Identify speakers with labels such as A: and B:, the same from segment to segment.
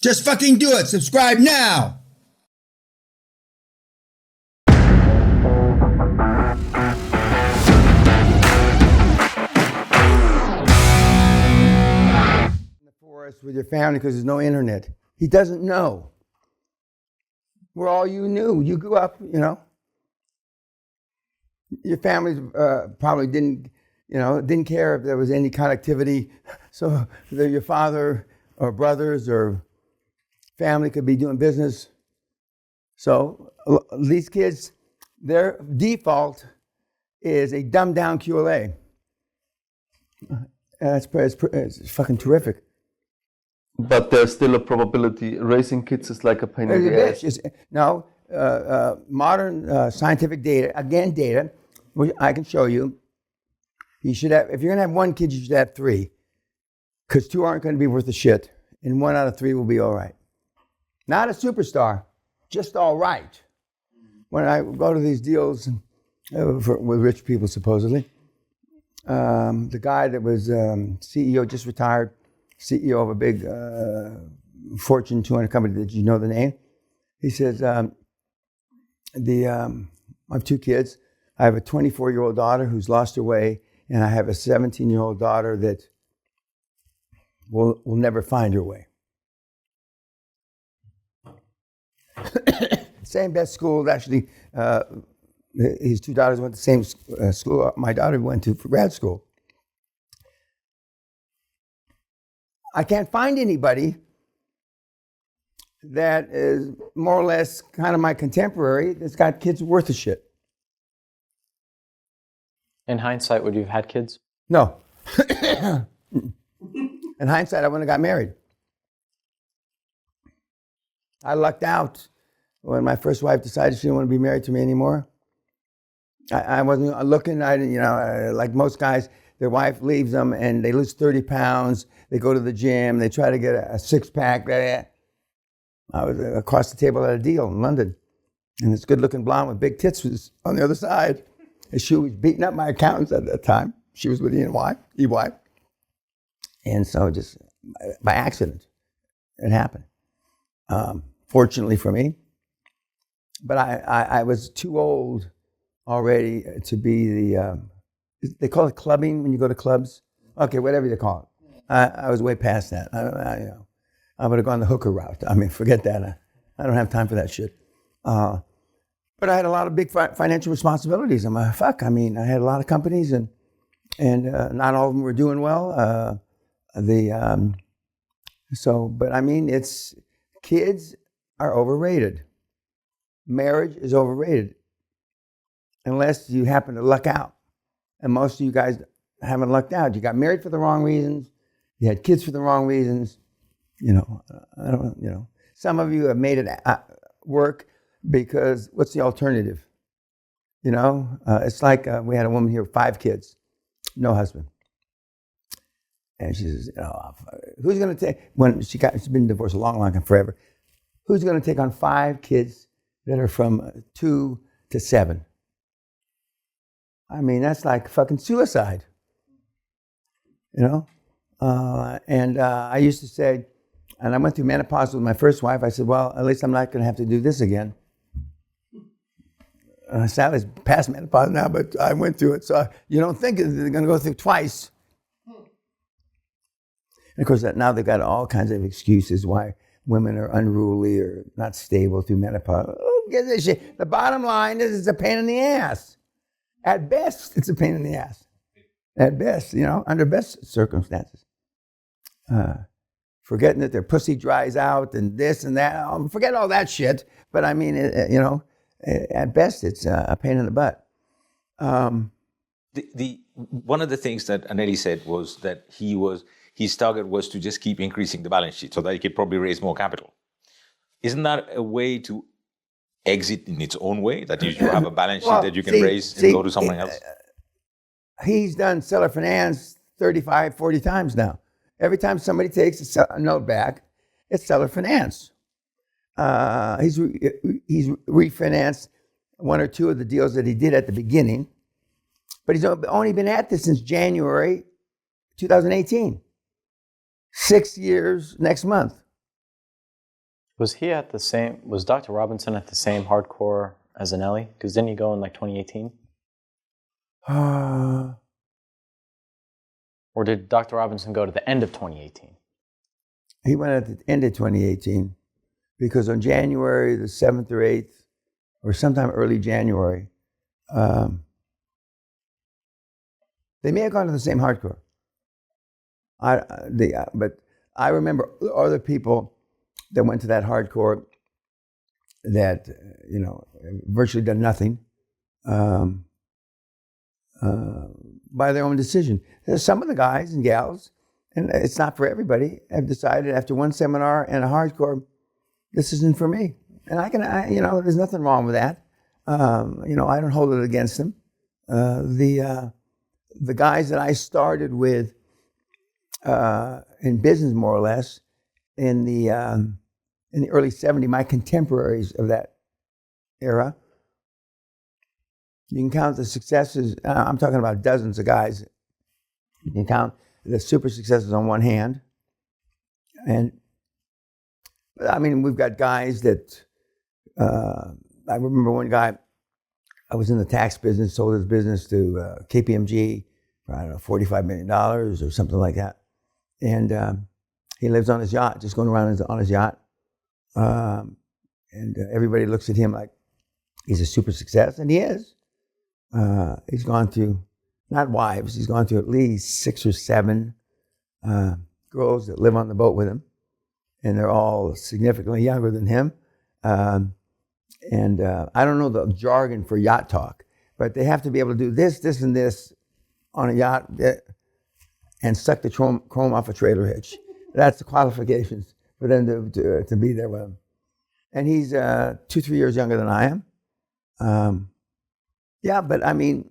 A: Just fucking do it. Subscribe now. In the forest with your family because there's no internet. He doesn't know. We're all you knew. You grew up, you know. Your family probably didn't care if there was any connectivity. So your father or brothers or family could be doing business. So these kids, their default is a dumbed down QLA. It's fucking terrific.
B: But there's still a probability. Raising kids is like a pain in the ass.
A: No, modern scientific data, data, which I can show you. You should have, if you're going to have one kid, you should have 3. Because 2 aren't going to be worth a shit. And 1 out of 3 will be all right. Not a superstar, just all right. When I go to these deals with rich people, supposedly, the guy that was CEO, just retired, CEO of a big Fortune 200 company, did you know the name? He says, I have 2 kids. I have a 24-year-old daughter who's lost her way, and I have a 17-year-old daughter that will never find her way. Same best school, actually, his 2 daughters went to the same school my daughter went to for grad school. I can't find anybody that is more or less kind of my contemporary that's got kids worth of shit.
C: In hindsight, would you have had kids?
A: No. In hindsight, I wouldn't have got married. I lucked out when my first wife decided she didn't want to be married to me anymore. I wasn't looking, like most guys, their wife leaves them and they lose 30 pounds. They go to the gym. They try to get a 6-pack. I was across the table at a deal in London. And this good-looking blonde with big tits was on the other side. And she was beating up my accountants at that time. She was with EY. And so just by accident, it happened. Fortunately for me. But I was too old already to be they call it clubbing when you go to clubs. Okay, whatever they call it. I was way past that. I would have gone the hooker route. I mean, forget that. I don't have time for that shit. But I had a lot of big financial responsibilities. I had a lot of companies, and not all of them were doing well. It's kids are overrated. Marriage is overrated, unless you happen to luck out. And most of you guys haven't lucked out. You got married for the wrong reasons. You had kids for the wrong reasons. Some of you have made it work because what's the alternative? It's like we had a woman here with 5 kids, no husband. And she says, who's going to take, she's been divorced a long time, forever. Who's going to take on 5 kids that are from 2 to 7? I mean, that's like fucking suicide, I used to say, and I went through menopause with my first wife. I said, well, at least I'm not going to have to do this again. Sadly, it's past menopause now, but I went through it. So you don't think they're going to go through twice. And of course, now they've got all kinds of excuses why women are unruly or not stable through menopause. Oh, get this shit. The bottom line is it's a pain in the ass. At best, it's a pain in the ass. At best, under best circumstances. Forgetting that their pussy dries out and this and that. Forget all that shit. But I mean, at best, it's a pain in the butt.
D: One of the things that Anelli said was that his target was to just keep increasing the balance sheet so that he could probably raise more capital. Isn't that a way to exit in its own way? That you have a balance sheet that you can raise and go to someone else?
A: He's done seller finance 35, 40 times now. Every time somebody takes a note back, it's seller finance. He's refinanced 1 or 2 of the deals that he did at the beginning, but he's only been at this since January 2018. 6 years next month.
C: Was Dr. Robinson at the same hardcore as Anelli? Because didn't he go in like 2018? Or did Dr. Robinson go to the end of 2018?
A: He went at the end of 2018 because on January the 7th or 8th, or sometime early January, they may have gone to the same hardcore. But I remember other people that went to that hardcore that, virtually done nothing by their own decision. There's some of the guys and gals, and it's not for everybody, have decided after one seminar and a hardcore, this isn't for me. And there's nothing wrong with that. I don't hold it against them. The guys that I started with in business, more or less, in the early '70s, my contemporaries of that era, you can count the successes. I'm talking about dozens of guys. You can count the super successes on one hand, we've got guys that. I remember one guy. I was in the tax business, sold his business to KPMG for, I don't know, $45 million or something like that. And he lives on his yacht, just going around on his yacht. And everybody looks at him like he's a super success, and he is. He's gone through, not wives, he's gone through at least 6 or 7 girls that live on the boat with him. And they're all significantly younger than him. And I don't know the jargon for yacht talk, but they have to be able to do this, this, and this on a yacht and suck the chrome off a trailer hitch. That's the qualifications for them to be there with him. And he's 2-3 years younger than I am. But a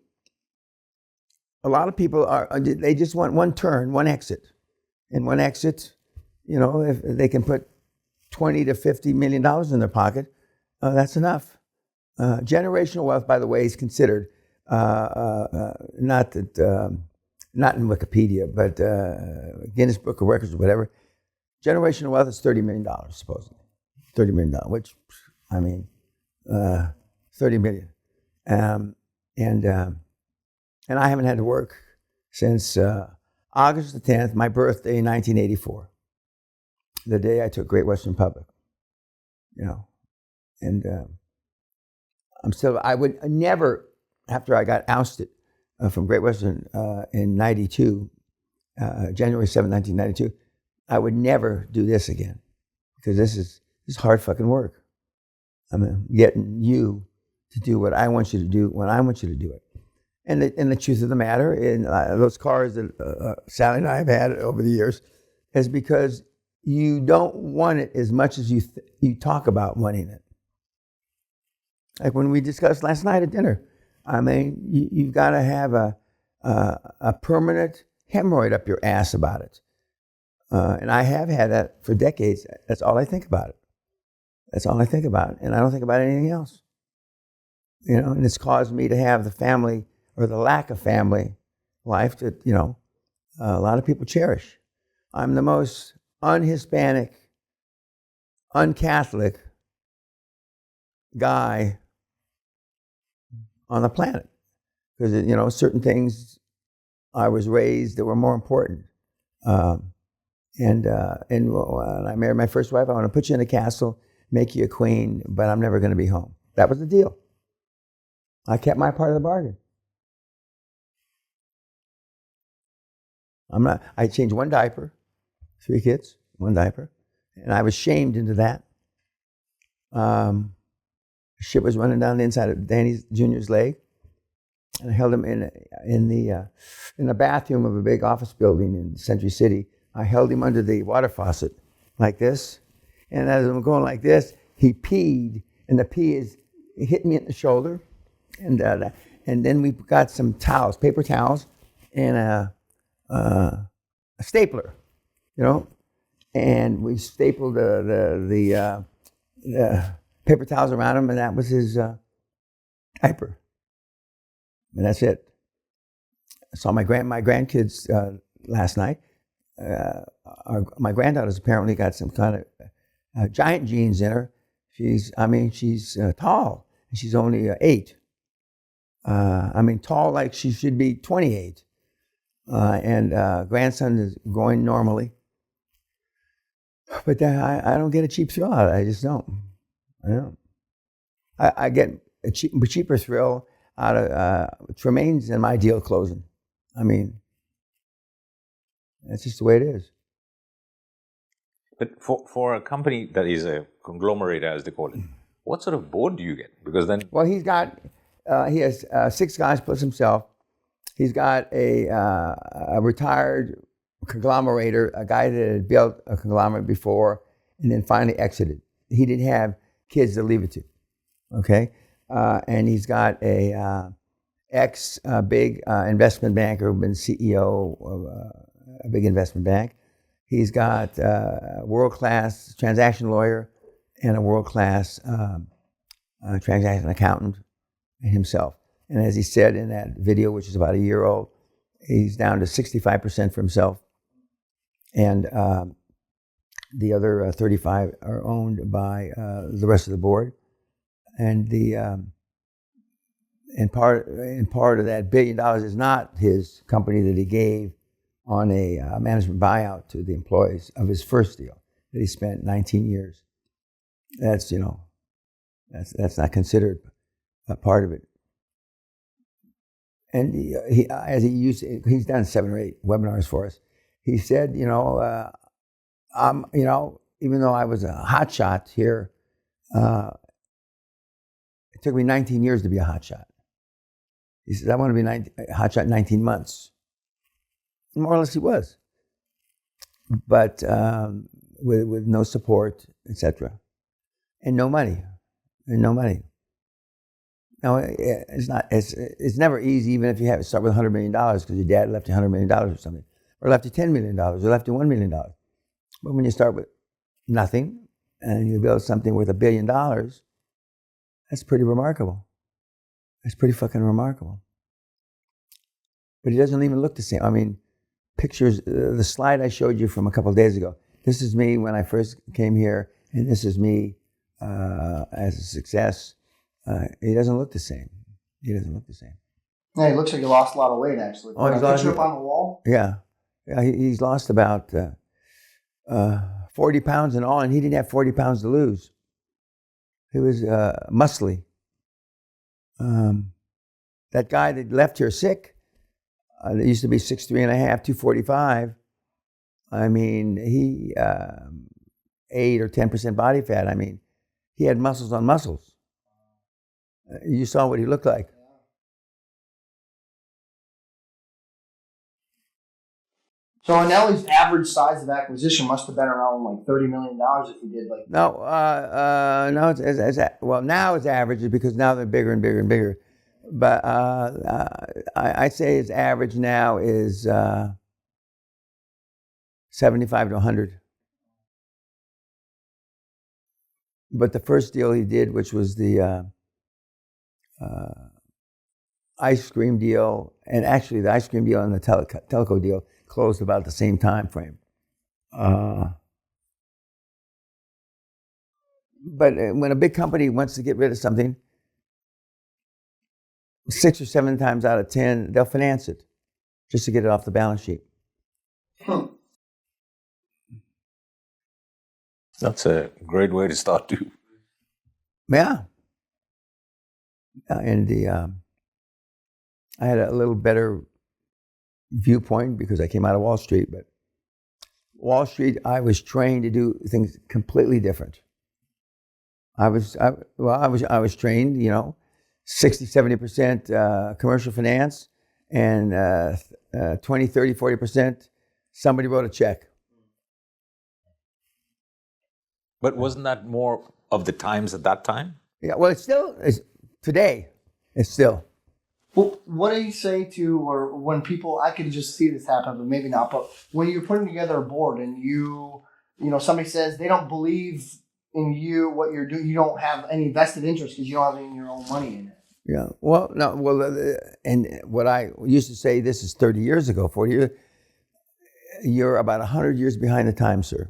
A: lot of people they just want one turn, one exit. And one exit, if they can put $20 to $50 million in their pocket, that's enough. Generational wealth, by the way, is considered not in Wikipedia, but Guinness Book of Records or whatever. Generational wealth is $30 million, supposedly. $30 million, which, 30 million. And I haven't had to work since August the 10th, my birthday in 1984, the day I took Great Western public, And I would never, after I got ousted from Great Western in 92, January 7, 1992, I would never do this again, because this is hard fucking work. Getting you to do what I want you to do when I want you to do it. And the truth of the matter, in those cars that Sally and I have had over the years, is because you don't want it as much as you talk about wanting it. Like when we discussed last night at dinner, you've got to have a permanent hemorrhoid up your ass about it. And I have had that for decades. That's all I think about it. That's all I think about. And I don't think about anything else. And it's caused me to have the family, or the lack of family life that, a lot of people cherish. I'm the most un-Hispanic, un-Catholic guy on the planet, because certain things I was raised that were more important. And when I married my first wife, I want to put you in a castle, make you a queen, but I'm never going to be home. That was the deal. I kept my part of the bargain. I changed one diaper, 3 kids, one diaper, and I was shamed into that. Shit was running down the inside of Danny Jr.'s leg, and I held him in the bathroom of a big office building in Century City. I held him under the water faucet like this, and as I'm going like this, he peed, and the pee hit me in the shoulder, and then we got some towels, paper towels, and a stapler, and we stapled the paper towels around him, and that was his diaper. And that's it. I saw my grandkids last night. My granddaughters apparently got some kind giant genes in her. She's tall. And she's only 8. Tall like she should be 28. And grandson is growing normally. But I don't get a cheap thrill out of it. I just don't. I don't. I get a cheaper thrill out of Tremaine's and my deal closing. That's just the way it is.
D: But for a company that is a conglomerate, as they call it, what sort of board do you get? Because then,
A: Well, he has 6 guys plus himself. He's got a retired conglomerator, a guy that had built a conglomerate before and then finally exited. He didn't have kids to leave it to, okay? And he's got a big investment banker who's been CEO of a big investment bank. He's got a world-class transaction lawyer and a world-class transaction accountant and himself. And as he said in that video, which is about a year old, he's down to 65% for himself. And the other 35 are owned by the rest of the board. And part of that $1 billion is not his company that he gave on a management buyout to the employees of his first deal that he spent 19 years. That's that's not considered a part of it. And he's done 7 or 8 webinars for us. He said, even though I was a hotshot here, it took me 19 years to be a hotshot. He said, I want to be a hotshot 19 months. More or less he was. But with no support, etc. And no money. No, it's never easy, even if you have to start with $100 million because your dad left you $100 million or something, or left you $10 million, or left you $1 million. But when you start with nothing and you build something worth $1 billion, that's pretty remarkable. That's pretty fucking remarkable. But it doesn't even look the same. Pictures, the slide I showed you from a couple of days ago, this is me when I first came here, and this is me as a success. He doesn't look the same. Yeah,
E: he looks like he lost a lot of weight, actually.
A: Oh, he's
E: picture up on the wall?
A: Yeah, he's lost about 40 pounds in all, and he didn't have 40 pounds to lose. He was muscly. That guy that left here sick, that used to be 6'3.5", 245. He 8 or 10% body fat. He had muscles on muscles. You saw what he looked like.
E: So Anelli's average size of acquisition must have been around like $30 million if he did like.
A: No, now it's average because now they're bigger and bigger and bigger. But I'd say his average now is 75 to 100. But the first deal he did, which was the ice cream deal, and actually the ice cream deal and the telco deal closed about the same time frame. But when a big company wants to get rid of something, 6 or 7 times out of 10, they'll finance it just to get it off the balance sheet.
D: that's a great way to start too.
A: Yeah. And I had a little better viewpoint because I came out of Wall Street, but Wall Street, I was trained to do things completely different. I was trained, 60, 70% commercial finance, and 20, 30, 40% somebody wrote a check.
D: But wasn't that more of the times at that time?
A: Yeah, well, today, it's still.
E: Well, what do you say to, or when people, I could just see this happen, but maybe not, but when you're putting together a board and somebody says they don't believe in you, what you're doing, you don't have any vested interest because you don't have any of your own money in it.
A: Yeah, well, no, and what I used to say, this is 30 years ago, 40 years, you're about 100 years behind the time, sir.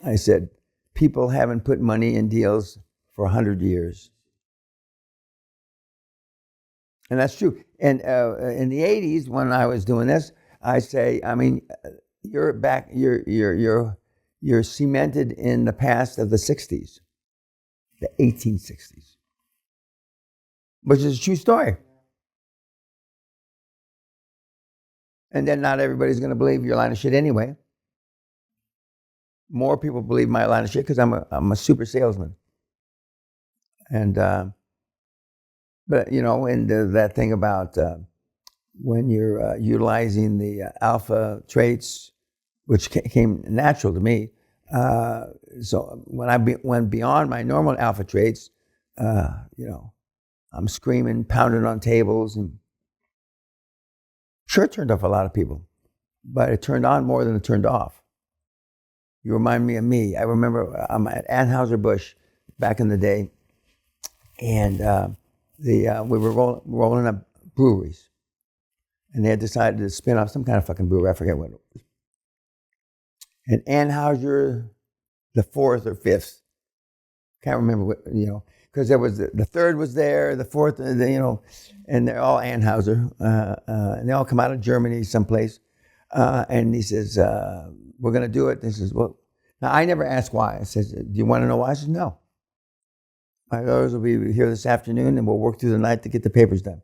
A: I said, people haven't put money in deals for 100 years. And that's true. And in the 80s, when I was doing this, I say, I mean, you're cemented in the past of the 60s, the 1860s, which is a true story. And then not everybody's going to believe your line of shit anyway. More people believe my line of shit because I'm a super salesman. And but you know, and that thing about when you're utilizing the alpha traits, which came natural to me. So when I went beyond my normal alpha traits, you know, I'm screaming, pounding on tables, and sure, it turned off a lot of people, but it turned on more than it turned off. You remind me of me. I remember I'm at Anheuser-Busch back in the day, and we were rolling up breweries, and they had decided to spin off some kind of fucking brewery. I forget what it was. And Anheuser, the fourth or fifth, can't remember what, you know, because there was the third was there, the fourth, you know, and they're all Anheuser, and they all come out of Germany someplace. And he says, we're going to do it. He says, well, now I never asked why. I said, do you want to know why? I said, no. My lawyers will be here this afternoon and we'll work through the night to get the papers done.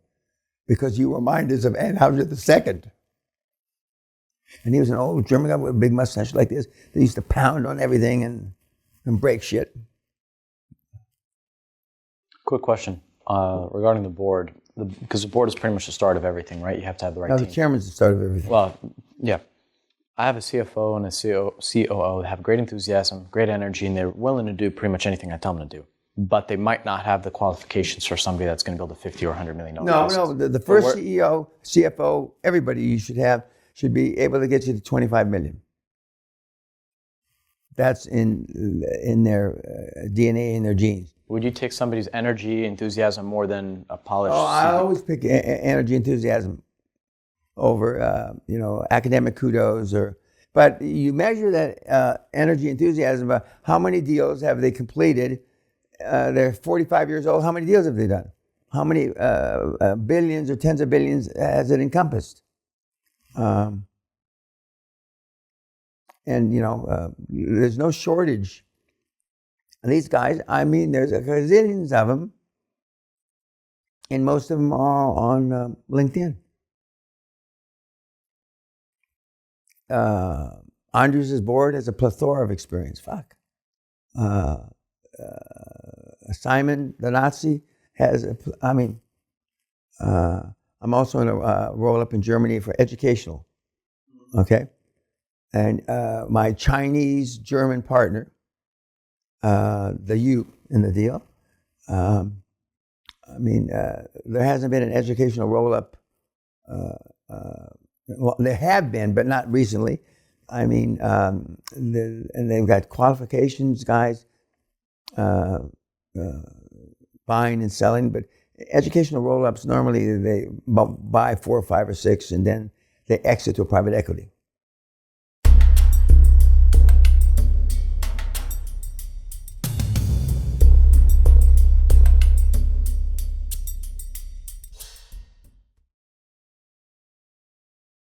A: Because you remind us of Anheuser the second. And he was an old German guy with a big mustache like this. They used to pound on everything and break shit.
C: Quick question regarding the board, because the board is pretty much the start of everything, right? You have to have the right team.
A: The chairman's the start of everything.
C: Well, yeah. I have a CFO and a COO that have great enthusiasm, great energy, and they're willing to do pretty much anything I tell them to do. But they might not have the qualifications for somebody that's going to build a $50 or $100 million business.
A: No. The first CEO, CFO, everybody you should be able to get you to 25 million. That's in their DNA, in their genes.
C: Would you take somebody's energy, enthusiasm more than a polished
A: I always pick energy, enthusiasm over, you know, academic kudos. But you measure that energy, enthusiasm by how many deals have they completed. They're 45 years old. How many deals have they done? How many billions or tens of billions has it encompassed? And, you know, there's no shortage. And these guys, I mean, there's a gazillions of them, and most of them are on LinkedIn. Andres' board has a plethora of experience. Fuck. Simon, the Nazi, has, I'm also in a roll-up in Germany for educational, okay? And my Chinese-German partner, the U in the deal, there hasn't been an educational roll-up. Well, there have been, but not recently. I mean, and they've got qualifications, guys, buying and selling, but educational roll-ups, normally they buy 4 or 5 or 6, and then they exit to a private equity.